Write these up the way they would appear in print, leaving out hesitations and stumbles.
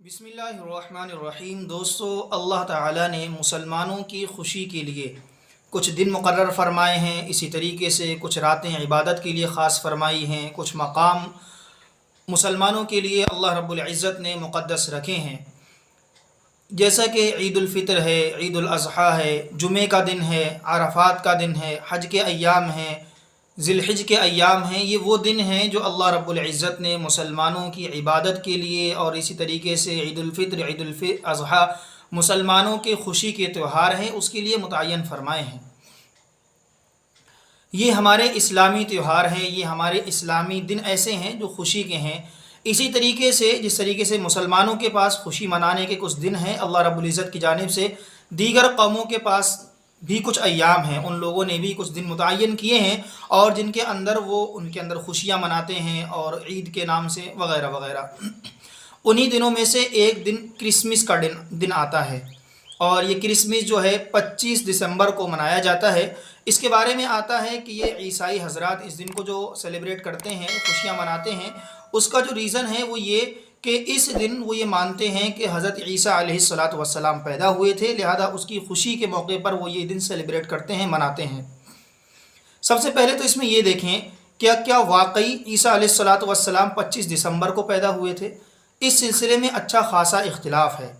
بسم اللہ الرحمن الرحیم۔ دوستو، اللہ تعالیٰ نے مسلمانوں کی خوشی کے لیے کچھ دن مقرر فرمائے ہیں، اسی طریقے سے کچھ راتیں عبادت کے لیے خاص فرمائی ہیں، کچھ مقام مسلمانوں کے لیے اللہ رب العزت نے مقدس رکھے ہیں، جیسا کہ عید الفطر ہے، عید الاضحیٰ ہے، جمعہ کا دن ہے، عرفات کا دن ہے، حج کے ایام ہیں، ذی الحج کے ایام ہیں۔ یہ وہ دن ہیں جو اللہ رب العزت نے مسلمانوں کی عبادت کے لیے، اور اسی طریقے سے عید الفطر، عید الاضحیٰ مسلمانوں کے خوشی کے تہوار ہیں، اس کے لیے متعین فرمائے ہیں۔ یہ ہمارے اسلامی تہوار ہیں، یہ ہمارے اسلامی دن ایسے ہیں جو خوشی کے ہیں۔ اسی طریقے سے جس طریقے سے مسلمانوں کے پاس خوشی منانے کے کچھ دن ہیں، اللہ رب العزت کی جانب سے دیگر قوموں کے پاس بھی کچھ ایام ہیں، ان لوگوں نے بھی کچھ دن متعین کیے ہیں، اور جن کے اندر وہ ان کے اندر خوشیاں مناتے ہیں، اور عید کے نام سے وغیرہ وغیرہ۔ انہی دنوں میں سے ایک دن کرسمس کا دن آتا ہے، اور یہ کرسمس جو ہے 25 دسمبر کو منایا جاتا ہے۔ اس کے بارے میں آتا ہے کہ یہ عیسائی حضرات اس دن کو جو سیلیبریٹ کرتے ہیں، خوشیاں مناتے ہیں، اس کا جو ریزن ہے وہ یہ کہ اس دن وہ یہ مانتے ہیں کہ حضرت عیسیٰ علیہ السلام پیدا ہوئے تھے، لہذا اس کی خوشی کے موقع پر وہ یہ دن سیلیبریٹ کرتے ہیں، مناتے ہیں۔ سب سے پہلے تو اس میں یہ دیکھیں کہ کیا واقعی عیسیٰ علیہ السلام 25 دسمبر کو پیدا ہوئے تھے؟ اس سلسلے میں اچھا خاصا اختلاف ہے،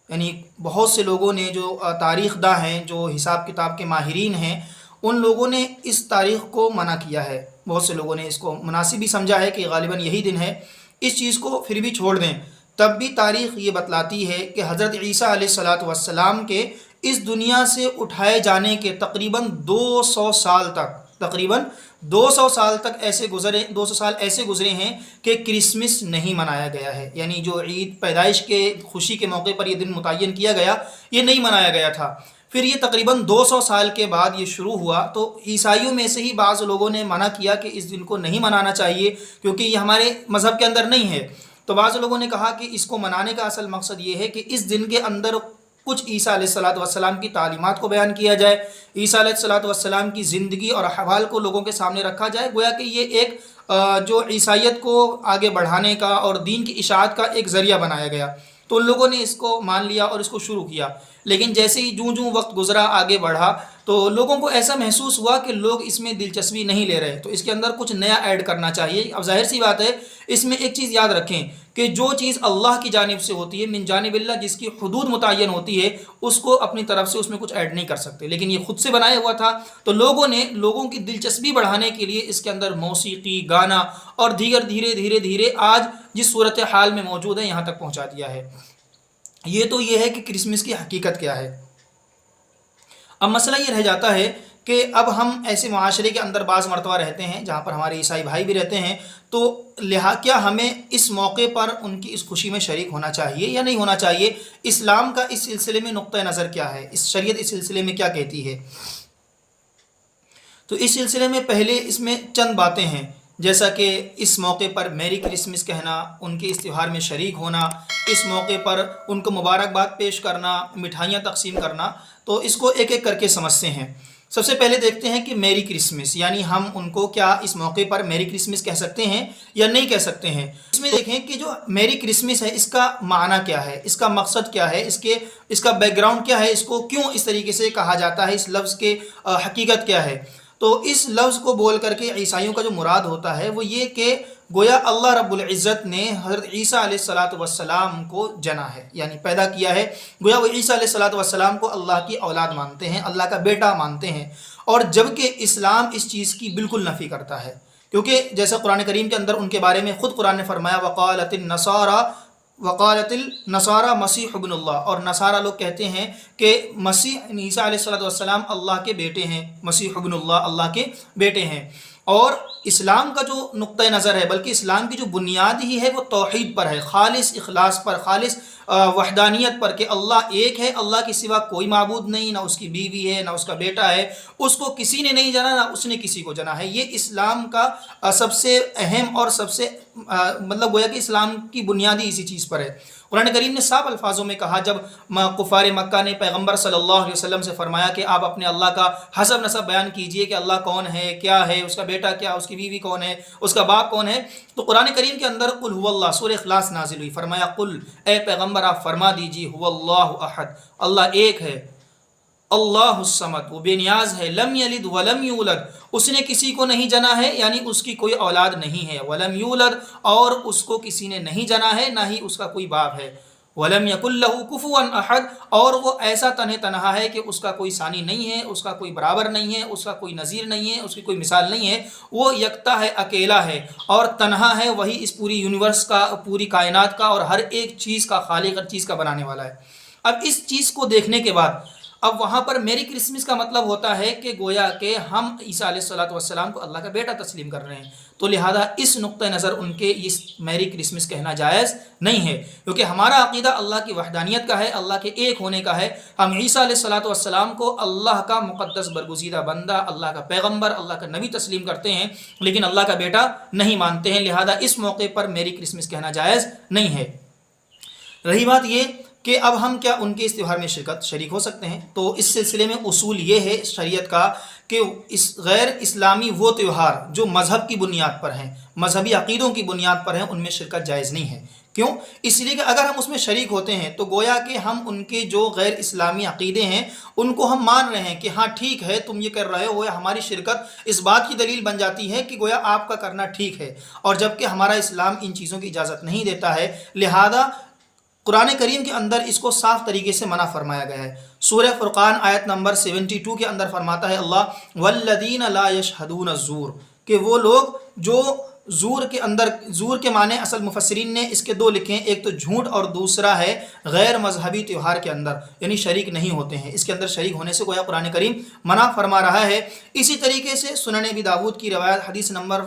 یعنی بہت سے لوگوں نے جو تاریخ داں ہیں، جو حساب کتاب کے ماہرین ہیں، ان لوگوں نے اس تاریخ کو منع کیا ہے۔ بہت سے لوگوں نے اس کو مناسب بھی سمجھا ہے کہ غالباً یہی دن ہے، اس چیز کو پھر بھی چھوڑ دیں، تب بھی تاریخ یہ بتلاتی ہے کہ حضرت عیسیٰ علیہ السلام کے اس دنیا سے اٹھائے جانے کے تقریباً 200 سال تک ایسے گزرے، 200 سال ایسے گزرے ہیں کہ کرسمس نہیں منایا گیا ہے، یعنی جو عید پیدائش کے خوشی کے موقع پر یہ دن متعین کیا گیا، یہ نہیں منایا گیا تھا۔ پھر یہ تقریباً 200 سال کے بعد یہ شروع ہوا، تو عیسائیوں میں سے ہی بعض لوگوں نے منع کیا کہ اس دن کو نہیں منانا چاہیے کیونکہ یہ ہمارے مذہب کے اندر نہیں ہے۔ تو بعض لوگوں نے کہا کہ اس کو منانے کا اصل مقصد یہ ہے کہ اس دن کے اندر کچھ عیسیٰ علیہ السلام کی تعلیمات کو بیان کیا جائے، عیسیٰ علیہ السلام کی زندگی اور احوال کو لوگوں کے سامنے رکھا جائے، گویا کہ یہ ایک جو عیسائیت کو آگے بڑھانے کا اور دین کی اشاعت کا ایک ذریعہ بنایا گیا۔ تو ان لوگوں نے اس کو مان لیا اور اس کو شروع کیا، لیکن جیسے ہی جوں وقت گزرا، آگے بڑھا، تو لوگوں کو ایسا محسوس ہوا کہ لوگ اس میں دلچسپی نہیں لے رہے، تو اس کے اندر کچھ نیا ایڈ کرنا چاہیے۔ اب ظاہر سی بات ہے، اس میں ایک چیز یاد رکھیں کہ جو چیز اللہ کی جانب سے ہوتی ہے، من جانب اللہ، جس کی حدود متعین ہوتی ہے، اس کو اپنی طرف سے اس میں کچھ ایڈ نہیں کر سکتے، لیکن یہ خود سے بنایا ہوا تھا، تو لوگوں کی دلچسپی بڑھانے کے لیے اس کے اندر موسیقی، گانا اور دیگر دھیرے آج جس صورتحال میں موجود ہے یہاں تک پہنچا دیا ہے۔ یہ تو یہ ہے کہ کرسمس کی حقیقت کیا ہے۔ اب مسئلہ یہ رہ جاتا ہے کہ اب ہم ایسے معاشرے کے اندر بعض مرتبہ رہتے ہیں جہاں پر ہمارے عیسائی بھائی بھی رہتے ہیں، تو کیا ہمیں اس موقع پر ان کی اس خوشی میں شریک ہونا چاہیے یا نہیں ہونا چاہیے؟ اسلام کا اس سلسلے میں نقطہ نظر کیا ہے؟ اس شریعت اس سلسلے میں کیا کہتی ہے؟ تو اس سلسلے میں پہلے اس میں چند باتیں ہیں، جیسا کہ اس موقع پر میری کرسمس کہنا، ان کے اس تہوار میں شریک ہونا، اس موقع پر ان کو مبارکباد پیش کرنا، مٹھائیاں تقسیم کرنا، تو اس کو ایک ایک کر کے سمجھتے ہیں۔ سب سے پہلے دیکھتے ہیں کہ میری کرسمس، یعنی ہم ان کو کیا اس موقع پر میری کرسمس کہہ سکتے ہیں یا نہیں کہہ سکتے ہیں۔ اس میں دیکھیں کہ جو میری کرسمس ہے، اس کا معنی کیا ہے، اس کا مقصد کیا ہے، اس کا بیک گراؤنڈ کیا ہے، اس کو کیوں اس طریقے سے کہا جاتا ہے، اس لفظ کے حقیقت کیا ہے۔ تو اس لفظ کو بول کر کے عیسائیوں کا جو مراد ہوتا ہے وہ یہ کہ گویا اللہ رب العزت نے حضرت عیسیٰ علیہ السلام کو جنا ہے، یعنی پیدا کیا ہے، گویا وہ عیسیٰ علیہ السلام کو اللہ کی اولاد مانتے ہیں، اللہ کا بیٹا مانتے ہیں، اور جبکہ اسلام اس چیز کی بالکل نفی کرتا ہے، کیونکہ جیسا قرآن کریم کے اندر ان کے بارے میں خود قرآن نے فرمایا وقالت النصارى مسیح ابن اللہ، اور نصارہ لوگ کہتے ہیں کہ مسیح عیسیٰ علیہ السلام اللہ کے بیٹے ہیں، مسیح ابن اللہ اللہ کے بیٹے ہیں۔ اور اسلام کا جو نقطہ نظر ہے، بلکہ اسلام کی جو بنیاد ہی ہے وہ توحید پر ہے، خالص اخلاص پر، خالص وحدانیت پر، کہ اللہ ایک ہے، اللہ کے سوا کوئی معبود نہیں، نہ اس کی بیوی ہے، نہ اس کا بیٹا ہے، اس کو کسی نے نہیں جانا، نہ اس نے کسی کو جانا ہے۔ یہ اسلام کا سب سے اہم اور سب سے مطلب گویا کہ اسلام کی بنیادی اسی چیز پر ہے۔ قرآن کریم نے صاف الفاظوں میں کہا، جب کفار مکہ نے پیغمبر صلی اللہ علیہ وسلم سے فرمایا کہ آپ اپنے اللہ کا حسب نسب بیان کیجئے کہ اللہ کون ہے، کیا ہے، اس کا بیٹا کیا، اس کی بیوی کون ہے، اس کا باپ کون ہے، تو قرآن کریم کے اندر قل هو اللہ سورہ اخلاص نازل ہوئی۔ فرمایا قل، اے پیغمبر آپ فرما دیجئے، هو اللہ احد، اللہ ایک ہے، اللہ الصمد، وہ بے نیاز ہے، لم یلد ولم یولد، اس نے کسی کو نہیں جنا ہے، یعنی اس کی کوئی اولاد نہیں ہے، ولم یولد، اور اس کو کسی نے نہیں جنا ہے، نہ ہی اس کا کوئی باپ ہے، ولم یکن لہ کفوا احد، اور وہ ایسا تنہا ہے کہ اس کا کوئی ثانی نہیں ہے، اس کا کوئی برابر نہیں ہے، اس کا کوئی نظیر نہیں ہے، اس کی کوئی مثال نہیں ہے، وہ یکتا ہے، اکیلا ہے اور تنہا ہے، وہی اس پوری یونیورس کا، پوری کائنات کا اور ہر ایک چیز کا خالق، ہر چیز کا بنانے والا ہے۔ اب اس چیز کو دیکھنے کے بعد اب وہاں پر میری کرسمس کا مطلب ہوتا ہے کہ گویا کہ ہم عیسیٰ علیہ السلام کو اللہ کا بیٹا تسلیم کر رہے ہیں، تو لہذا اس نقطہ نظر ان کے اس میری کرسمس کہنا جائز نہیں ہے، کیونکہ ہمارا عقیدہ اللہ کی وحدانیت کا ہے، اللہ کے ایک ہونے کا ہے۔ ہم عیسیٰ علیہ السلام کو اللہ کا مقدس برگزیدہ بندہ، اللہ کا پیغمبر، اللہ کا نبی تسلیم کرتے ہیں، لیکن اللہ کا بیٹا نہیں مانتے ہیں، لہذا اس موقع پر میری کرسمس کہنا جائز نہیں ہے۔ رہی بات یہ کہ اب ہم کیا ان کے اس تہوار میں شریک ہو سکتے ہیں، تو اس سلسلے میں اصول یہ ہے شریعت کا کہ اس غیر اسلامی وہ تہوار جو مذہب کی بنیاد پر ہیں، مذہبی عقیدوں کی بنیاد پر ہیں، ان میں شرکت جائز نہیں ہے۔ کیوں؟ اس لیے کہ اگر ہم اس میں شریک ہوتے ہیں تو گویا کہ ہم ان کے جو غیر اسلامی عقیدے ہیں ان کو ہم مان رہے ہیں کہ ہاں ٹھیک ہے تم یہ کر رہے ہو، یا ہماری شرکت اس بات کی دلیل بن جاتی ہے کہ گویا آپ کا کرنا ٹھیک ہے، اور جبکہ ہمارا اسلام ان چیزوں کی اجازت نہیں دیتا ہے، لہذا قرآن کریم کے اندر اس کو صاف طریقے سے منع فرمایا گیا ہے۔ سورہ فرقان آیت نمبر 72 کے اندر فرماتا ہے اللہ والذین لا یشہدون الزور، کہ وہ لوگ جو زور کے معنی اصل مفسرین نے اس کے دو لکھے ہیں، ایک تو جھوٹ اور دوسرا ہے غیر مذہبی تہوار کے اندر، یعنی شریک نہیں ہوتے ہیں، اس کے اندر شریک ہونے سے گویا قرآن کریم منع فرما رہا ہے۔ اسی طریقے سے سنن ابی داؤد کی روایت حدیث نمبر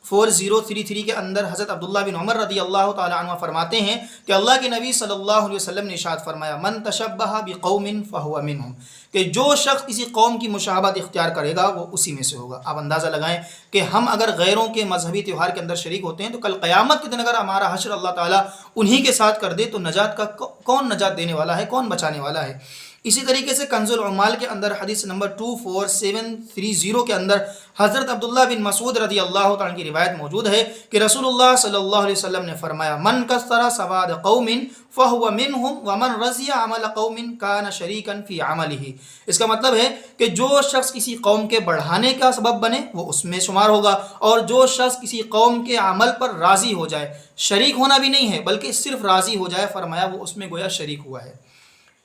4033 کے اندر حضرت عبداللہ بن عمر رضی اللہ تعالی عنہ فرماتے ہیں کہ اللہ کے نبی صلی اللہ علیہ وسلم نے ارشاد فرمایا من تشبہ بقوم فہو منہم، کہ جو شخص کسی قوم کی مشابہت اختیار کرے گا وہ اسی میں سے ہوگا۔ آپ اندازہ لگائیں کہ ہم اگر غیروں کے مذہبی تہوار کے اندر شریک ہوتے ہیں تو کل قیامت کے دن اگر ہمارا حشر اللہ تعالیٰ انہی کے ساتھ کر دے تو نجات کا کون نجات دینے والا ہے، کون بچانے والا ہے۔ اسی طریقے سے کنز العمال کے اندر حدیث نمبر 24730 کے اندر حضرت عبداللہ بن مسعود رضی اللہ تعالیٰ کی روایت موجود ہے کہ رسول اللہ صلی اللہ علیہ وسلم نے فرمایا من کثر سواد قوم فہو منہم ومن رضی عمل قوم کان شریکا فی عملہ۔ اس کا مطلب ہے کہ جو شخص کسی قوم کے بڑھانے کا سبب بنے وہ اس میں شمار ہوگا، اور جو شخص کسی قوم کے عمل پر راضی ہو جائے، شریک ہونا بھی نہیں ہے بلکہ صرف راضی ہو جائے، فرمایا وہ اس میں گویا شریک ہوا ہے۔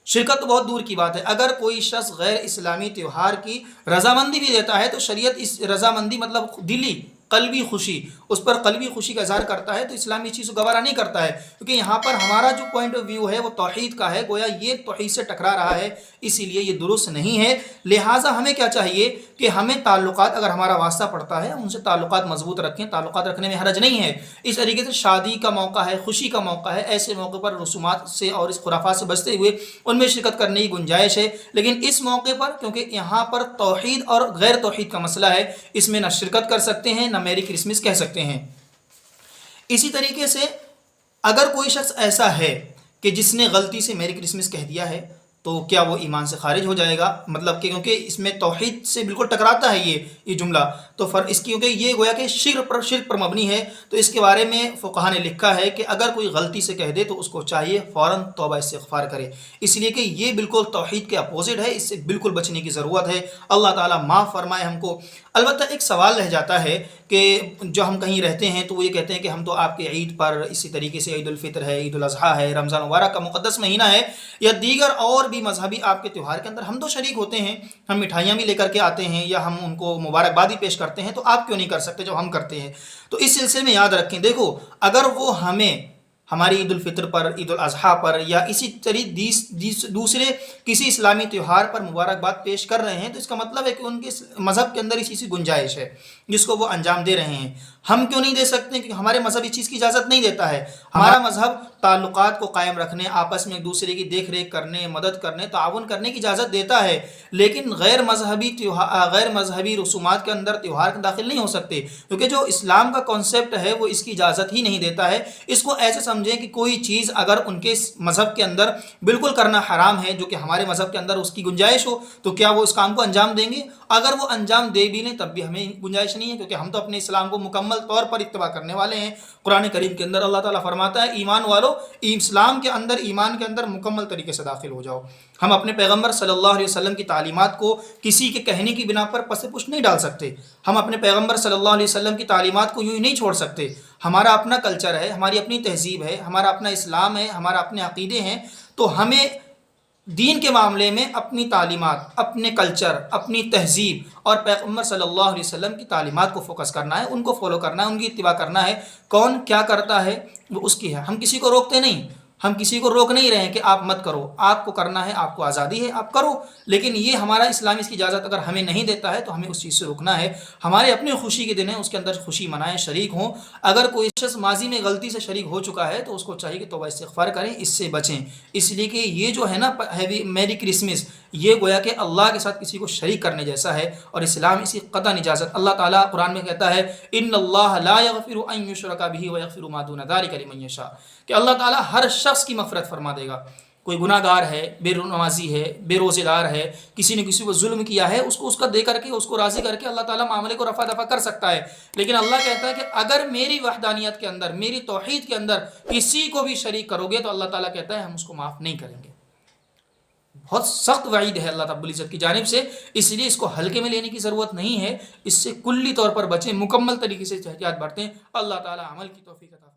شرکت تو بہت دور کی بات ہے، اگر کوئی شخص غیر اسلامی تہوار کی رضامندی بھی دیتا ہے تو شریعت اس رضامندی مطلب دلی قلبی خوشی، اس پر قلبی خوشی کا اظہار کرتا ہے، تو اسلامی چیز کو گوارا نہیں کرتا ہے، کیونکہ یہاں پر ہمارا جو پوائنٹ آف ویو ہے وہ توحید کا ہے، گویا یہ توحید سے ٹکرا رہا ہے، اسی لیے یہ درست نہیں ہے۔ لہٰذا ہمیں کیا چاہیے کہ ہمیں تعلقات، اگر ہمارا واسطہ پڑتا ہے ان سے تعلقات مضبوط رکھیں، تعلقات رکھنے میں حرج نہیں ہے۔ اس طریقے سے شادی کا موقع ہے، خوشی کا موقع ہے، ایسے موقع پر رسومات سے اور اس خرافات سے بچتے ہوئے ان میں شرکت کرنے کی گنجائش ہے، لیکن اس موقع پر کیونکہ یہاں پر توحید اور غیر توحید کا مسئلہ ہے، اس میں نہ شرکت کر سکتے ہیں نہ میری کرسمس کہہ سکتے ہیں۔ اسی طریقے سے اگر کوئی شخص ایسا ہے کہ جس نے غلطی سے میری کرسمس کہہ دیا ہے تو کیا وہ ایمان سے خارج ہو جائے گا؟ مطلب کہ کیونکہ اس میں توحید سے بالکل ٹکراتا ہے یہ جملہ، تو اس کیونکہ یہ گویا کہ شرک پر مبنی ہے، تو اس کے بارے میں فقہا نے لکھا ہے کہ اگر کوئی غلطی سے کہہ دے تو اس کو چاہیے فوراً توبہ استغفار کرے، اس لیے کہ یہ بالکل توحید کے اپوزٹ ہے، اس سے بالکل بچنے کی ضرورت ہے۔ اللہ تعالیٰ معاف فرمائے ہم کو۔ البتہ ایک سوال رہ جاتا ہے کہ جو ہم کہیں رہتے ہیں تو وہ یہ کہتے ہیں کہ ہم تو آپ کے عید پر، اسی طریقے سے عید الفطر ہے، عید الاضحیٰ ہے، رمضان مبارک کا مقدس مہینہ ہے، یا دیگر اور بھی مذہبی آپ کے تہوار کے اندر ہم تو شریک ہوتے ہیں، ہم مٹھائیاں بھی لے کر کے آتے ہیں یا ہم ان کو مبارکبادی پیش کرتے ہیں، تو آپ کیوں نہیں کر سکتے جب ہم کرتے ہیں؟ تو اس سلسلے میں یاد رکھیں، دیکھو اگر وہ ہمیں ہماری عید الفطر پر، عید الاضحیٰ پر یا اسی طریقے دوسرے کسی اسلامی تہوار پر مبارکباد پیش کر رہے ہیں تو اس کا مطلب ہے کہ ان کے مذہب کے اندر اسی گنجائش ہے جس کو وہ انجام دے رہے ہیں۔ ہم کیوں نہیں دے سکتے؟ کیونکہ ہمارے مذہب اس چیز کی اجازت نہیں دیتا ہے۔ ہمارا مذہب تعلقات کو قائم رکھنے، آپس میں ایک دوسرے کی دیکھ ریکھ کرنے، مدد کرنے، تعاون کرنے کی اجازت دیتا ہے، لیکن غیر مذہبی رسومات کے اندر تہوار داخل نہیں ہو سکتے، کیونکہ جو اسلام کا کانسیپٹ ہے وہ اس کی اجازت ہی نہیں دیتا ہے۔ اس کو ایسے سمجھیں کہ کوئی چیز اگر ان کے مذہب کے اندر بالکل کرنا حرام ہے، جو کہ ہمارے مذہب کے اندر اس کی گنجائش ہو، تو کیا وہ اس کام کو انجام دیں گے؟ اگر وہ انجام دے بھی لیں تب بھی ہمیں گنجائش نہیں ہے، کیونکہ ہم تو اپنے اسلام کو مکمل طور پر اتباع کرنے والے ہیں۔ قرآن کریم کے اندر اللہ تعالیٰ فرماتا ہے ایمان والو، اسلام کے اندر، ایمان کے اندر مکمل طریقے سے داخل ہو جاؤ۔ ہم اپنے پیغمبر صلی اللہ علیہ وسلم کی تعلیمات کو کسی کے کہنے کی بنا پر پس پش نہیں ڈال سکتے۔ ہم اپنے پیغمبر صلی اللہ علیہ وسلم کی تعلیمات کو یوں ہی نہیں چھوڑ سکتے۔ ہمارا اپنا کلچر ہے، ہماری اپنی تہذیب ہے، ہمارا اپنا اسلام ہے، ہمارا اپنے عقیدے ہیں، تو ہمیں دین کے معاملے میں اپنی تعلیمات، اپنے کلچر، اپنی تہذیب اور پیغمبر صلی اللہ علیہ وسلم کی تعلیمات کو فوکس کرنا ہے، ان کو فالو کرنا ہے، ان کی اتباع کرنا ہے۔ کون کیا کرتا ہے وہ اس کی ہے، ہم کسی کو روکتے نہیں، ہم کسی کو روک نہیں رہے ہیں کہ آپ مت کرو، آپ کو کرنا ہے، آپ کو آزادی ہے، آپ کرو، لیکن یہ ہمارا اسلام اس کی اجازت اگر ہمیں نہیں دیتا ہے تو ہمیں اس چیز سے روکنا ہے۔ ہمارے اپنے خوشی کے دن ہیں، اس کے اندر خوشی منائیں، شریک ہوں۔ اگر کوئی شخص ماضی میں غلطی سے شریک ہو چکا ہے تو اس کو چاہیے کہ توبہ استغفار کریں، اس سے بچیں، اس لیے کہ یہ جو ہے نا میری کرسمس، یہ گویا کہ اللہ کے ساتھ کسی کو شریک کرنے جیسا ہے، اور اسلام اسی قطعاً اجازت۔ اللہ تعالیٰ قرآن میں کہتا ہے ان اللہ لا یغفر ان یشرک بہ ویغفر ما دون ذلک لمن یشاء، کہ اللہ تعالیٰ ہر شخص کی مغفرت فرما دے گا۔ کوئی گناہ گار ہے، بے نمازی ہے، بے روزے دار ہے، کسی نے کسی کو ظلم کیا ہے، اس کو اس کا دے کر کے، اس کو راضی کر کے اللہ تعالیٰ معاملے کو رفع دفع کر سکتا ہے، لیکن اللہ کہتا ہے کہ اگر میری وحدانیت کے اندر، میری توحید کے اندر کسی کو بھی شریک کرو گے تو اللہ تعالیٰ کہتا ہے ہم اس کو معاف نہیں کریں گے۔ بہت سخت وعید ہے اللہ رب العزت کی جانب سے، اس لیے اس کو ہلکے میں لینے کی ضرورت نہیں ہے، اس سے کلی طور پر بچیں، مکمل طریقے سے احتیاط برتیں۔ اللہ تعالیٰ عمل کی توفیق عطا فرمائے۔